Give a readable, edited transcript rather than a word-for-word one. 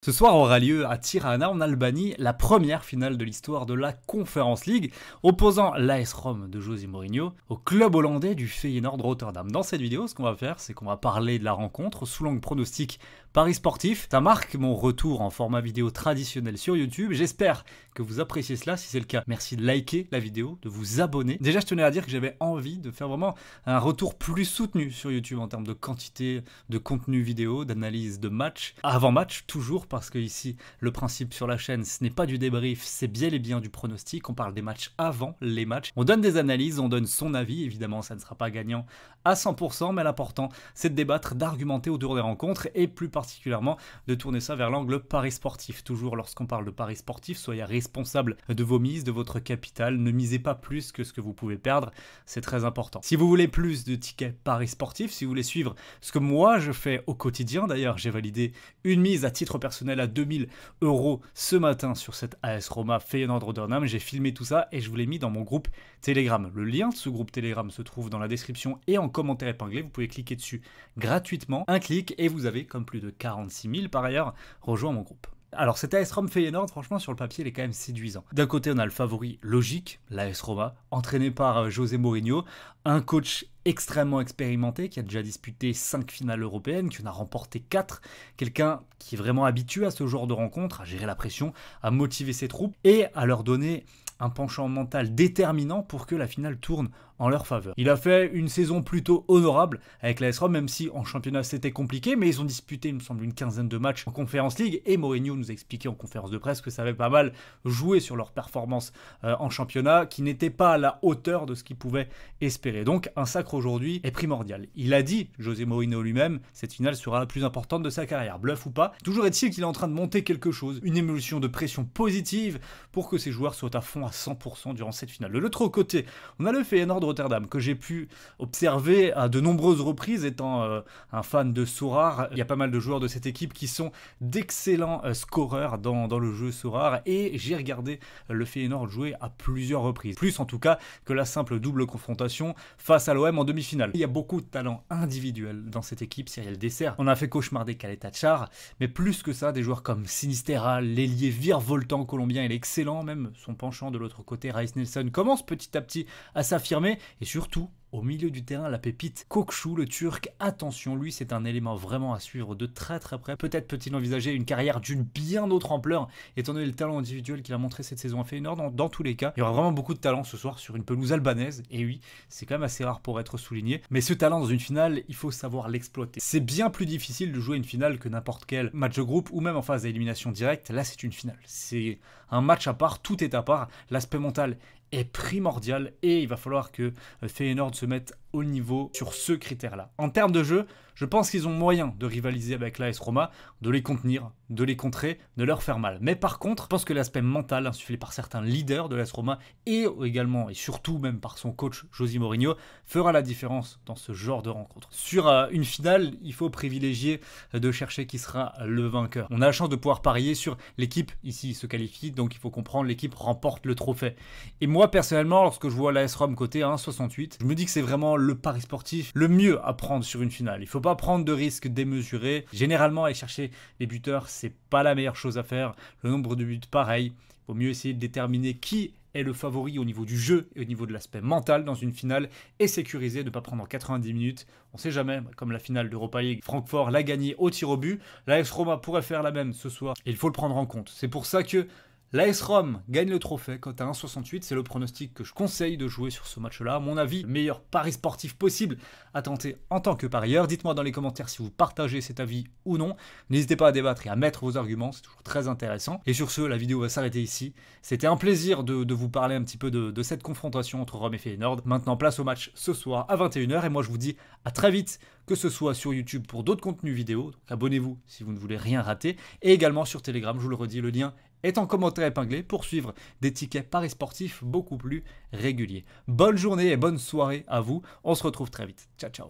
Ce soir aura lieu à Tirana en Albanie la première finale de l'histoire de la Conference League, opposant l'AS Rome de José Mourinho au club hollandais du Feyenoord Rotterdam. Dans cette vidéo, ce qu'on va faire, c'est qu'on va parler de la rencontre sous l'angle pronostic Paris sportif. Ça marque mon retour en format vidéo traditionnel sur YouTube. J'espère que vous appréciez cela. Si c'est le cas, merci de liker la vidéo, de vous abonner. Déjà, je tenais à dire que j'avais envie de faire vraiment un retour plus soutenu sur YouTube en termes de quantité de contenu vidéo, d'analyse de match, avant match toujours, parce que ici, le principe sur la chaîne, ce n'est pas du débrief, c'est bien et bien du pronostic. On parle des matchs avant les matchs. On donne des analyses, on donne son avis. Évidemment, ça ne sera pas gagnant à 100%, mais l'important, c'est de débattre, d'argumenter autour des rencontres et plus particulièrement de tourner ça vers l'angle paris sportif. Toujours lorsqu'on parle de paris sportif, soyez responsable de vos mises, de votre capital. Ne misez pas plus que ce que vous pouvez perdre, c'est très important. Si vous voulez plus de tickets paris sportifs, si vous voulez suivre ce que moi je fais au quotidien, d'ailleurs j'ai validé une mise à titre personnel à 2000 € ce matin sur cette AS Roma Feyenoord Rotterdam, j'ai filmé tout ça et je vous l'ai mis dans mon groupe Telegram. Le lien de ce groupe Telegram se trouve dans la description et en commentaire épinglé, vous pouvez cliquer dessus gratuitement, un clic et vous avez, comme plus de 46 000 par ailleurs, rejoint mon groupe. Alors cet AS Rome Feyenoord, franchement sur le papier il est quand même séduisant. D'un côté on a le favori logique, l'AS Roma, entraîné par José Mourinho, un coach extrêmement expérimenté qui a déjà disputé 5 finales européennes, qui en a remporté 4, quelqu'un qui est vraiment habitué à ce genre de rencontres, à gérer la pression, à motiver ses troupes et à leur donner un penchant mental déterminant pour que la finale tourne en leur faveur. Il a fait une saison plutôt honorable avec l'AS Rome, même si en championnat c'était compliqué, mais ils ont disputé, il me semble, une quinzaine de matchs en Conference League, et Mourinho nous a expliqué en conférence de presse que ça avait pas mal joué sur leur performance en championnat, qui n'était pas à la hauteur de ce qu'ils pouvaient espérer. Donc un sacre aujourd'hui est primordial. Il a dit, José Mourinho lui-même, cette finale sera la plus importante de sa carrière, bluff ou pas. Toujours est-il qu'il est en train de monter quelque chose, une émulsion de pression positive pour que ses joueurs soient à fond à 100% durant cette finale. De l'autre côté, on a le Feyenoord Rotterdam, que j'ai pu observer à de nombreuses reprises, étant un fan de Sorare. Il y a pas mal de joueurs de cette équipe qui sont d'excellents scoreurs dans le jeu Sorare, et j'ai regardé le Feyenoord jouer à plusieurs reprises. Plus en tout cas que la simple double confrontation face à l'OM en demi-finale. Il y a beaucoup de talent individuel dans cette équipe, Cyril Dessert. On a fait cauchemarder Caleta-Car, mais plus que ça, des joueurs comme Sinistera, l'ailier virevoltant colombien, il est excellent, même son penchant de l'autre côté, Reiss Nelson, commence petit à petit à s'affirmer, et surtout, au milieu du terrain, la pépite Kokchu, le Turc. Attention, lui, c'est un élément vraiment à suivre de très très près. Peut-être peut-il envisager une carrière d'une bien autre ampleur, étant donné le talent individuel qu'il a montré cette saison à Feyenoord. Dans tous les cas, il y aura vraiment beaucoup de talent ce soir sur une pelouse albanaise. Et oui, c'est quand même assez rare pour être souligné. Mais ce talent dans une finale, il faut savoir l'exploiter. C'est bien plus difficile de jouer une finale que n'importe quel match de groupe ou même en phase d'élimination directe. Là, c'est une finale. C'est un match à part, tout est à part. L'aspect mental est primordial et il va falloir que Feyenoord se mette au niveau sur ce critère-là. En termes de jeu, je pense qu'ils ont moyen de rivaliser avec l'AS Roma, de les contenir, de les contrer, de leur faire mal. Mais par contre, je pense que l'aspect mental insufflé par certains leaders de l'AS Roma et également et surtout même par son coach José Mourinho fera la différence dans ce genre de rencontre. Sur une finale, il faut privilégier de chercher qui sera le vainqueur. On a la chance de pouvoir parier sur l'équipe, ici se qualifie, donc il faut comprendre l'équipe remporte le trophée. Et moi personnellement, lorsque je vois l'AS Rome côté 1,68, je me dis que c'est vraiment le pari sportif le mieux à prendre sur une finale. Il faut pas prendre de risques démesurés. Généralement, aller chercher les buteurs, c'est pas la meilleure chose à faire. Le nombre de buts, pareil. Il vaut mieux essayer de déterminer qui est le favori au niveau du jeu et au niveau de l'aspect mental dans une finale et sécuriser de ne pas prendre en 90 minutes. On sait jamais, comme la finale d'Europa League, Francfort l'a gagné au tir au but. L'AS Roma pourrait faire la même ce soir et il faut le prendre en compte. C'est pour ça que l'AS Rome gagne le trophée quand à 1,68, c'est le pronostic que je conseille de jouer sur ce match-là. À mon avis, le meilleur pari sportif possible à tenter en tant que parieur. Dites-moi dans les commentaires si vous partagez cet avis ou non. N'hésitez pas à débattre et à mettre vos arguments, c'est toujours très intéressant. Et sur ce, la vidéo va s'arrêter ici. C'était un plaisir de vous parler un petit peu de cette confrontation entre Rome et Feyenoord. Maintenant, place au match ce soir à 21 h, et moi je vous dis à très vite, que ce soit sur YouTube pour d'autres contenus vidéo. Donc abonnez-vous si vous ne voulez rien rater. Et également sur Telegram, je vous le redis, le lien est en commentaire épinglé pour suivre des tickets paris sportifs beaucoup plus réguliers. Bonne journée et bonne soirée à vous. On se retrouve très vite. Ciao, ciao.